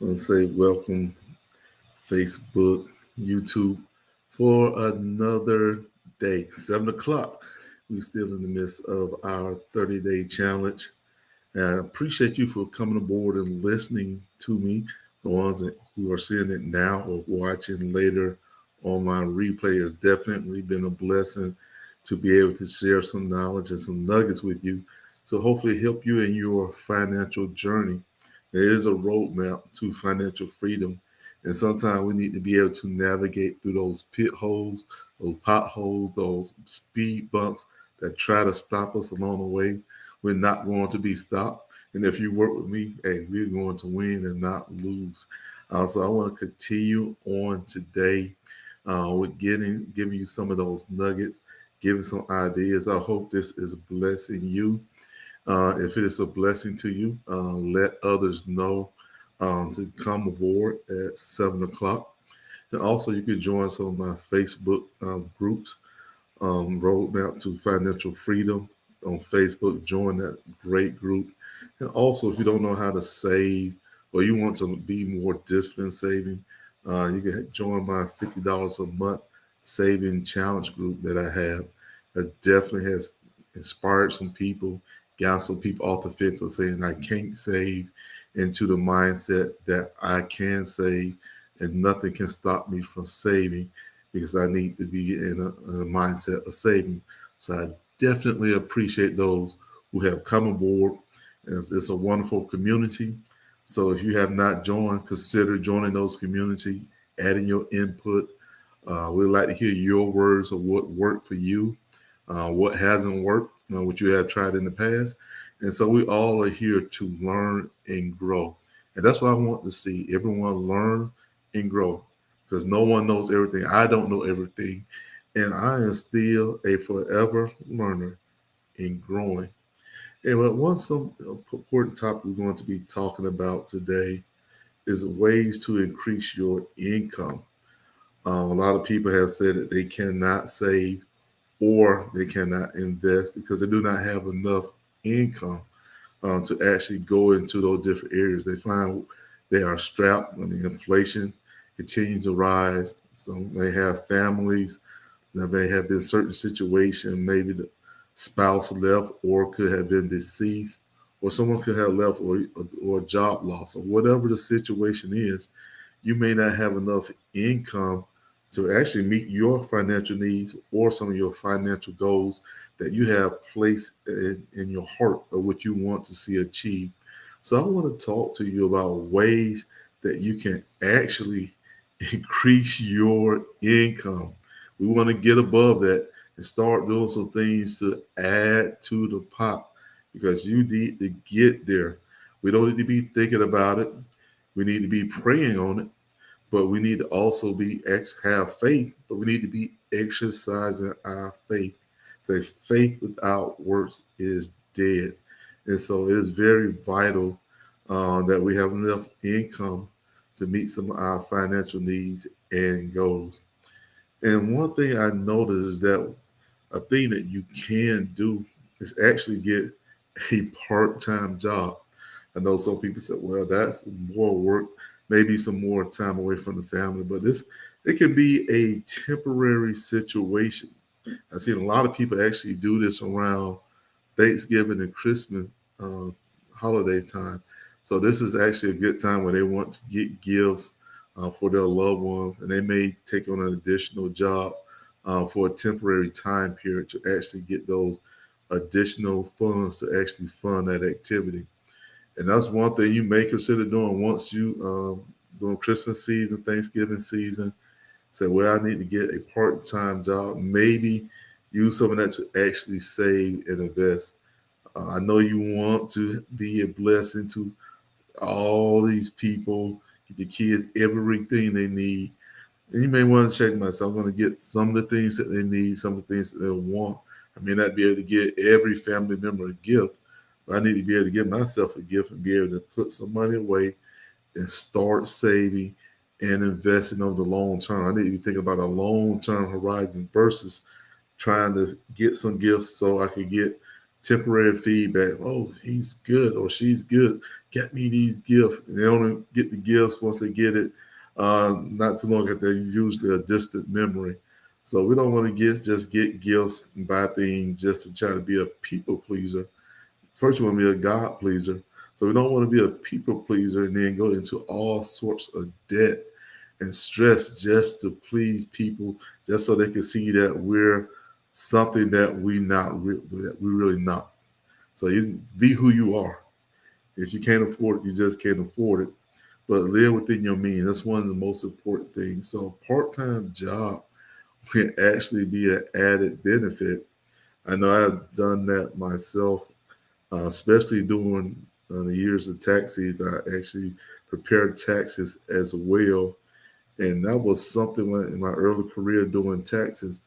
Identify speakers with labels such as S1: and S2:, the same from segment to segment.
S1: want to say welcome, Facebook, YouTube, for another day. 7 o'clock. We're still in the midst of our 30-day challenge. And I appreciate you for coming aboard and listening to me. The ones who are seeing it now or watching later on my replay has definitely been a blessing to be able to share some knowledge and some nuggets with you to hopefully help you in your financial journey. There is a roadmap to financial freedom, and sometimes we need to be able to navigate through those pit holes, those potholes, those speed bumps that try to stop us along the way. We're not going to be stopped. And if you work with me, hey, we're going to win and not lose. So I want to continue on today with giving you some of those nuggets, giving some ideas. I hope this is blessing you. If it is a blessing to you, let others know to come aboard at 7 o'clock. And also, you can join some of my Facebook groups, Roadmap to Financial Freedom on Facebook. Join that great group. And also, if you don't know how to save or you want to be more disciplined saving, you can join my $50 a month saving challenge group that I have. That definitely has inspired some people, got some people off the fence of saying I can't save into the mindset that I can save and nothing can stop me from saving because I need to be in a mindset of saving. So I definitely appreciate those who have come aboard. It's a wonderful community. So if you have not joined, consider joining those community, adding your input. We'd like to hear your words of what worked for you, what hasn't worked, what you have tried in the past. And so we all are here to learn and grow. And that's what I want to see everyone learn and grow because no one knows everything. I don't know everything. And I am still a forever learner and growing. And some important topic we're going to be talking about today is ways to increase your income. A lot of people have said that they cannot save or they cannot invest because they do not have enough income to actually go into those different areas. They find they are strapped. I mean, inflation continues to rise. Some may have families. There may have been certain situation. Maybe the spouse left or could have been deceased, or someone could have left or job loss, or whatever the situation is. You may not have enough income to actually meet your financial needs or some of your financial goals that you have placed in your heart of what you want to see achieved. So I want to talk to you about ways that you can actually increase your income. We want to get above that and start doing some things to add to the pot because you need to get there. We don't need to be thinking about it. We need to be praying on it, but we need to also have faith, but we need to be exercising our faith. Say faith without works is dead. And so it is very vital that we have enough income to meet some of our financial needs and goals. And one thing I noticed is that a thing that you can do is actually get a part-time job. I know some people say, well, that's more work, maybe some more time away from the family, but it can be a temporary situation. I've seen a lot of people actually do this around Thanksgiving and Christmas uh, holiday time. So this is actually a good time when they want to get gifts for their loved ones, and they may take on an additional job for a temporary time period to actually get those additional funds to actually fund that activity. And that's one thing you may consider doing once you during Christmas season, Thanksgiving season. Say, well, I need to get a part-time job. Maybe use some of that to actually save and invest. I know you want to be a blessing to all these people, get your kids everything they need. And you may want to check myself. I'm going to get some of the things that they need, some of the things that they want. I may not be able to get every family member a gift, but I need to be able to give myself a gift and be able to put some money away and start saving and investing over the long term. I need to be thinking about a long term horizon versus trying to get some gifts so I could get temporary feedback. Oh, he's good or she's good. Get me these gifts. And they only get the gifts once they get it. Not too long after, they're usually a distant memory. So we don't want to just get gifts and buy things just to try to be a people pleaser. First, you want to be a God pleaser. So we don't want to be a people pleaser and then go into all sorts of debt and stress just to please people, just so they can see that we're something that that we really not. So you be who you are. If you can't afford it, you just can't afford it. But live within your means. That's one of the most important things. So part-time job can actually be an added benefit. I know I've done that myself, especially during the years of tax season. I actually prepared taxes as well, and that was something when in my early career doing taxes.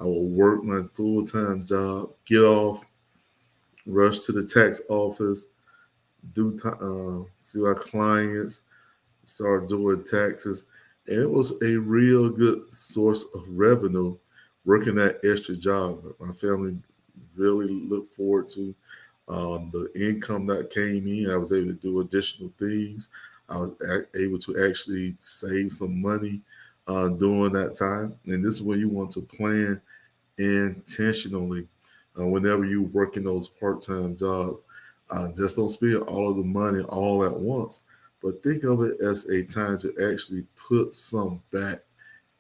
S1: I would work my full time job, get off, rush to the tax office, see our clients, start doing taxes, and it was a real good source of revenue working that extra job. My family really looked forward to the income that came in. I was able to do additional things. I was able to actually save some money during that time. And this is when you want to plan intentionally whenever you work in those part-time jobs. Just don't spend all of the money all at once, but think of it as a time to actually put some back,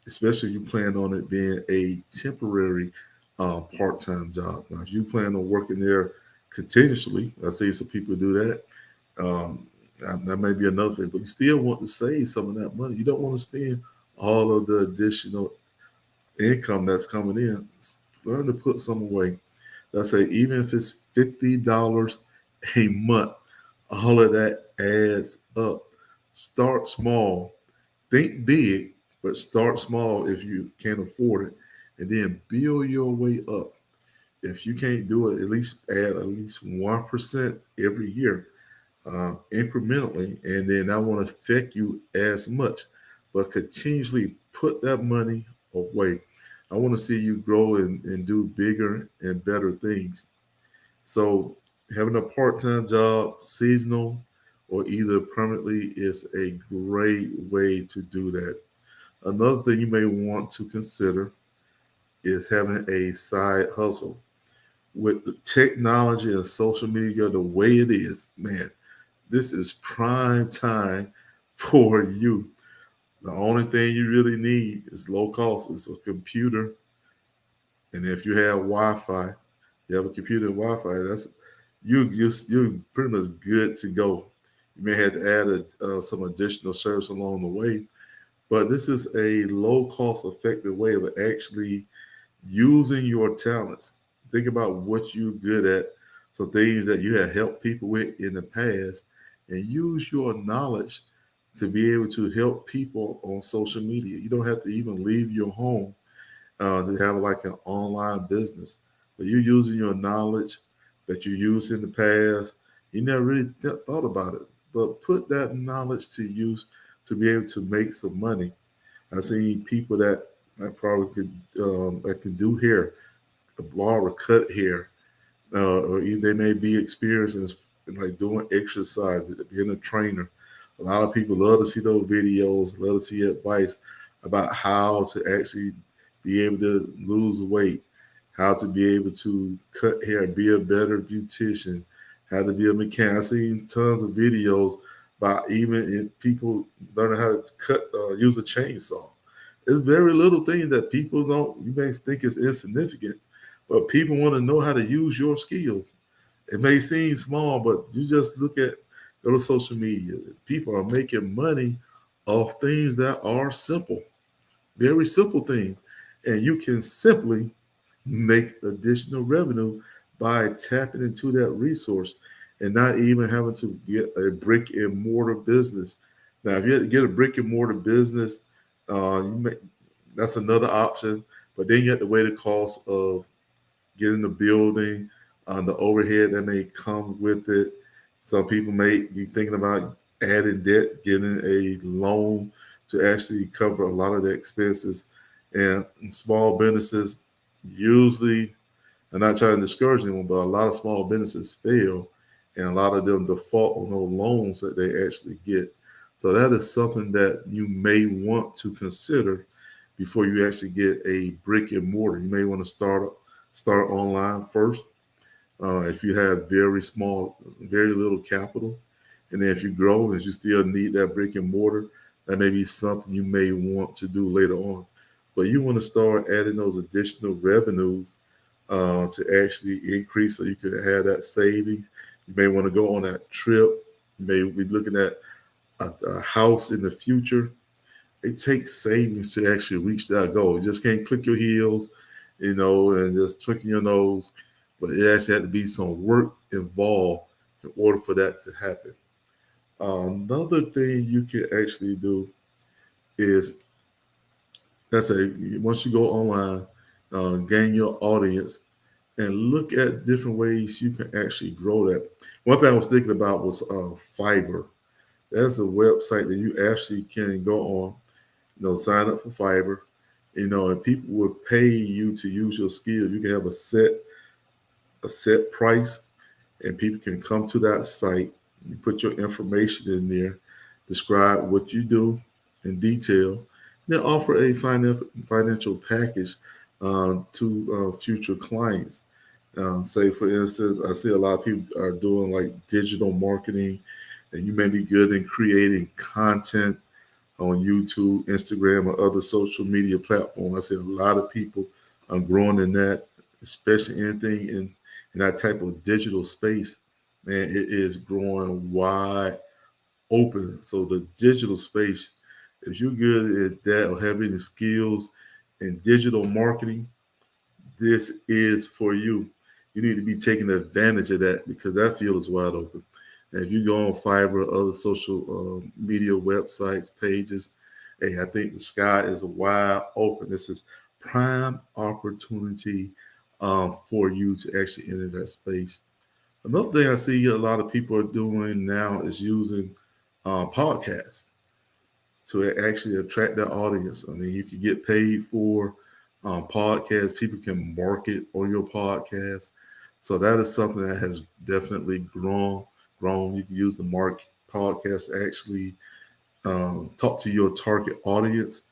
S1: especially if you plan on it being a temporary part-time job. Now, if you plan on working there continuously, I see some people do that. Um, that may be another thing, but you still want to save some of that money. You don't want to spend all of the additional income that's coming in. Learn to put some away. Let's say even if it's $50 a month, all of that adds up. Start small. Think big, but start small if you can't afford it, and then build your way up. If you can't do it, at least add at least 1% every year, incrementally, and then that won't affect you as much. But continuously put that money away. I want to see you grow and do bigger and better things. So having a part-time job, seasonal or either permanently, is a great way to do that. Another thing you may want to consider is having a side hustle. With the technology and social media the way it is, man, this is prime time for you. The only thing you really need is low cost. It's a computer, and if you have Wi-Fi, you have a computer and Wi-Fi. That's you're pretty much good to go. You may have to add some additional service along the way, but this is a low cost, effective way of actually using your talents. Think about what you're good at, some things that you have helped people with in the past, and use your knowledge to be able to help people on social media. You don't have to even leave your home to have like an online business, but you're using your knowledge that you used in the past. You never really thought about it, but put that knowledge to use to be able to make some money. I've seen people that I probably could that can do hair, a barber cut hair, they may be experienced in like doing exercise, being a trainer. A lot of people love to see those videos, love to see advice about how to actually be able to lose weight, how to be able to cut hair, be a better beautician, how to be a mechanic. I've seen tons of videos about even in people learning how to use a chainsaw. It's very little things that people don't, you may think is insignificant, but people want to know how to use your skills. It may seem small, but you just go to social media. People are making money off things that are simple, very simple things. And you can simply make additional revenue by tapping into that resource and not even having to get a brick and mortar business. Now, if you had to get a brick and mortar business, you may, that's another option. But then you have to weigh the cost of getting the building, the overhead that may come with it. Some people may be thinking about adding debt, getting a loan to actually cover a lot of the expenses. And small businesses usually, I'm not trying to discourage anyone, but a lot of small businesses fail, and a lot of them default on those loans that they actually get. So that is something that you may want to consider before you actually get a brick and mortar. You may want to start online first. If you have very small, very little capital, and then if you grow and you still need that brick and mortar, that may be something you may want to do later on. But you want to start adding those additional revenues to actually increase so you can have that savings. You may want to go on that trip. You may be looking at a house in the future. It takes savings to actually reach that goal. You just can't click your heels, and just twinkle your nose. But it actually had to be some work involved in order for that to happen. Another thing you can actually do is, let's say, once you go online, gain your audience, and look at different ways you can actually grow that. One thing I was thinking about was Fiverr. That's a website that you actually can go on, sign up for Fiverr, and people would pay you to use your skill. You can have a set price, and people can come to that site. You put your information in there, describe what you do in detail, then offer a financial package to future clients. Say, for instance, I see a lot of people are doing like digital marketing, and you may be good in creating content on YouTube, Instagram, or other social media platforms. I see a lot of people are growing in that, especially anything in that type of digital space. Man, it is growing wide open. So the digital space, if you're good at that or have any skills in digital marketing, this is for you. You need to be taking advantage of that because that field is wide open. And if you go on Fiverr, other social media websites, pages, hey, I think the sky is wide open. This is prime opportunity for you to actually enter that space. Another thing I see a lot of people are doing now is using podcasts to actually attract their audience. I mean, you can get paid for podcasts. People can market on your podcast. So that is something that has definitely grown. You can use the Mark podcast to actually talk to your target audience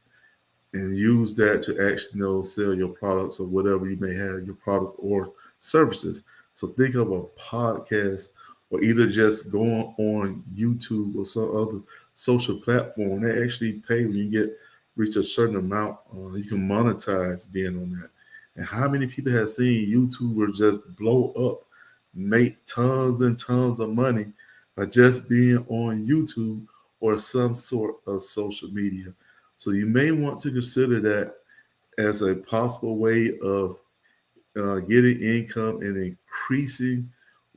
S1: and use that to actually sell your products or whatever you may have, your product or services. So think of a podcast or either just going on YouTube or some other social platform. They actually pay when you reach a certain amount. You can monetize being on that. And how many people have seen YouTubers just blow up, make tons and tons of money by just being on YouTube or some sort of social media? So you may want to consider that as a possible way of getting income and increasing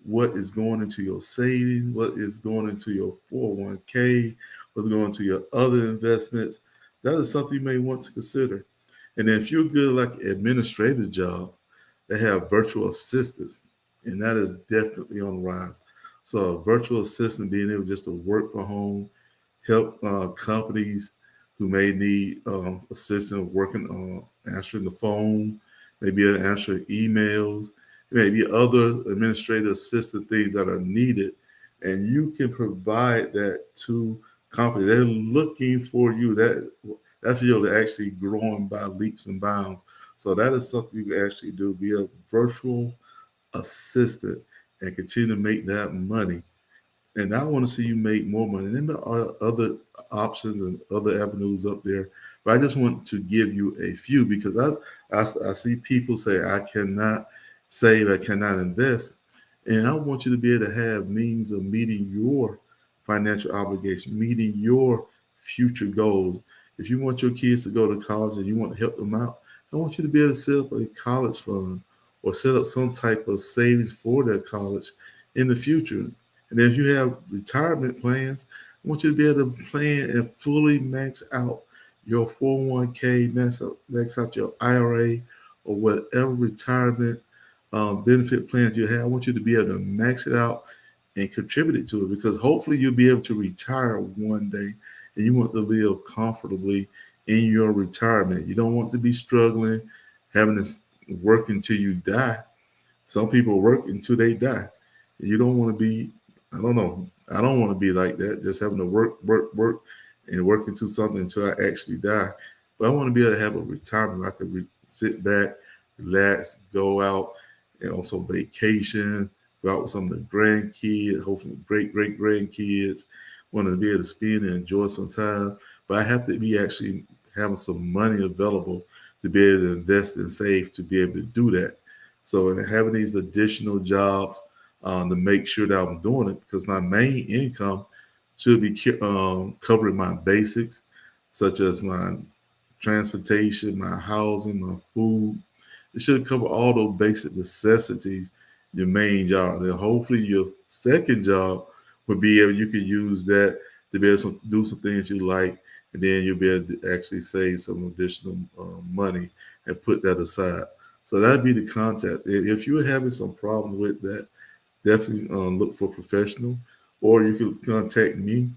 S1: what is going into your savings, what is going into your 401k, what's going into your other investments. That is something you may want to consider. And then if you're good like administrative job, they have virtual assistants, and that is definitely on the rise. So a virtual assistant being able just to work from home, help companies who may need assistance working on answering the phone, maybe answering emails, maybe other administrative assistant things that are needed. And you can provide that to companies. They're looking for you. That field is actually growing by leaps and bounds. So that is something you can actually do. Be a virtual assistant and continue to make that money. And I want to see you make more money. And then there are other options and other avenues up there. But I just want to give you a few because I see people say, I cannot save, I cannot invest. And I want you to be able to have means of meeting your financial obligation, meeting your future goals. If you want your kids to go to college and you want to help them out, I want you to be able to set up a college fund or set up some type of savings for their college in the future. And if you have retirement plans, I want you to be able to plan and fully max out your 401k, max out your IRA, or whatever retirement benefit plans you have. I want you to be able to max it out and contribute it to it because hopefully you'll be able to retire one day and you want to live comfortably in your retirement. You don't want to be struggling, having to work until you die. Some people work until they die. You don't want to be, I don't know, I don't want to be like that, just having to work, and work into something until I actually die. But I want to be able to have a retirement where I could sit back, relax, go out, and also vacation, go out with some of the grandkids, hopefully great grandkids. Want to be able to spend and enjoy some time. But I have to be actually having some money available to be able to invest and save to be able to do that. So having these additional jobs to make sure that I'm doing it, because my main income should be covering my basics, such as my transportation, my housing, my food. It should cover all those basic necessities. Your main job, and hopefully your second job would be able you could use that to be able to do some things you like, and then you'll be able to actually save some additional money and put that aside. So that'd be the contact. If you're having some problems with that, definitely look for a professional, or you can contact me,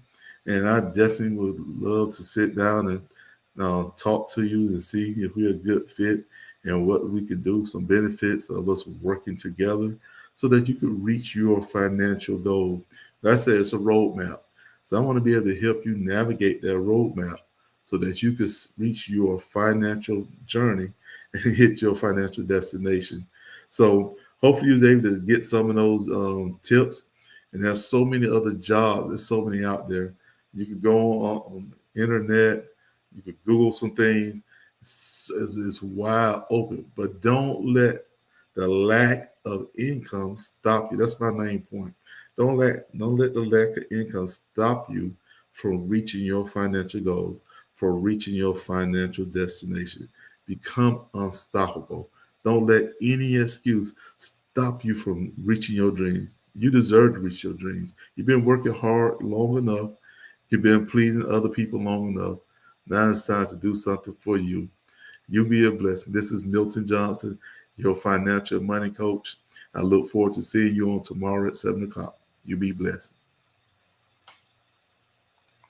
S1: and I definitely would love to sit down and talk to you and see if we're a good fit and what we can do, some benefits of us working together so that you can reach your financial goal. Like I said, it's a roadmap. So I want to be able to help you navigate that roadmap so that you can reach your financial journey and hit your financial destination. So hopefully you was able to get some of those tips. And there's so many other jobs. There's so many out there. You could go on the internet. You could Google some things. It's wide open. But don't let the lack of income stop you. That's my main point. Don't let the lack of income stop you from reaching your financial goals, for reaching your financial destination. Become unstoppable. Don't let any excuse stop you from reaching your dreams. You deserve to reach your dreams. You've been working hard long enough. You've been pleasing other people long enough. Now it's time to do something for you. You be a blessing. This is Milton Johnson, your financial money coach. I look forward to seeing you on tomorrow at 7 o'clock. You be blessed.